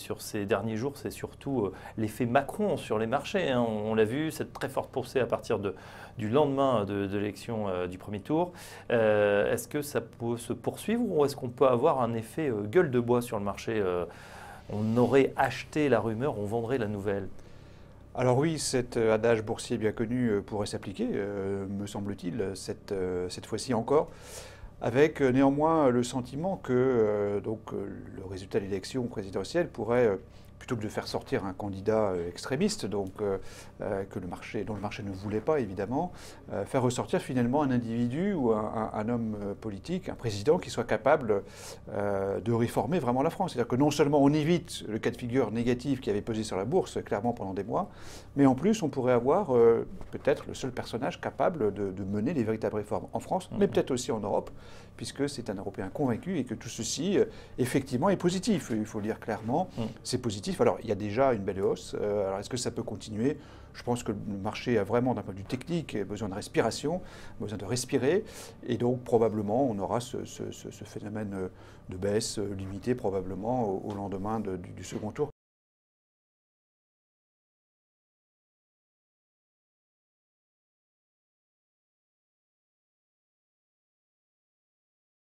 sur ces derniers jours, c'est surtout l'effet Macron sur les marchés, hein. On l'a vu, cette très forte poussée à partir du lendemain de l'élection du premier tour. Est-ce que ça peut se poursuivre ou est-ce qu'on peut avoir un effet gueule de bois sur le marché? On aurait acheté la rumeur, on vendrait la nouvelle. Alors oui, cet adage boursier bien connu pourrait s'appliquer, me semble-t-il, cette fois-ci encore, avec néanmoins le sentiment que le résultat de l'élection présidentielle pourrait, plutôt que de faire sortir un candidat extrémiste, que dont le marché ne voulait pas évidemment, faire ressortir finalement un individu ou un homme politique, un président qui soit capable de réformer vraiment la France. C'est-à-dire que non seulement on évite le cas de figure négatif qui avait pesé sur la bourse clairement pendant des mois, mais en plus on pourrait avoir peut-être le seul personnage capable de mener les véritables réformes en France, mais peut-être aussi en Europe, puisque c'est un Européen convaincu et que tout ceci, effectivement, est positif. Il faut le dire clairement, c'est positif. Alors, il y a déjà une belle hausse. Alors, est-ce que ça peut continuer? Je pense que le marché a vraiment, d'un point de vue technique, besoin de respiration, besoin de respirer. Et donc, probablement, on aura ce phénomène de baisse limité, probablement, au lendemain du second tour.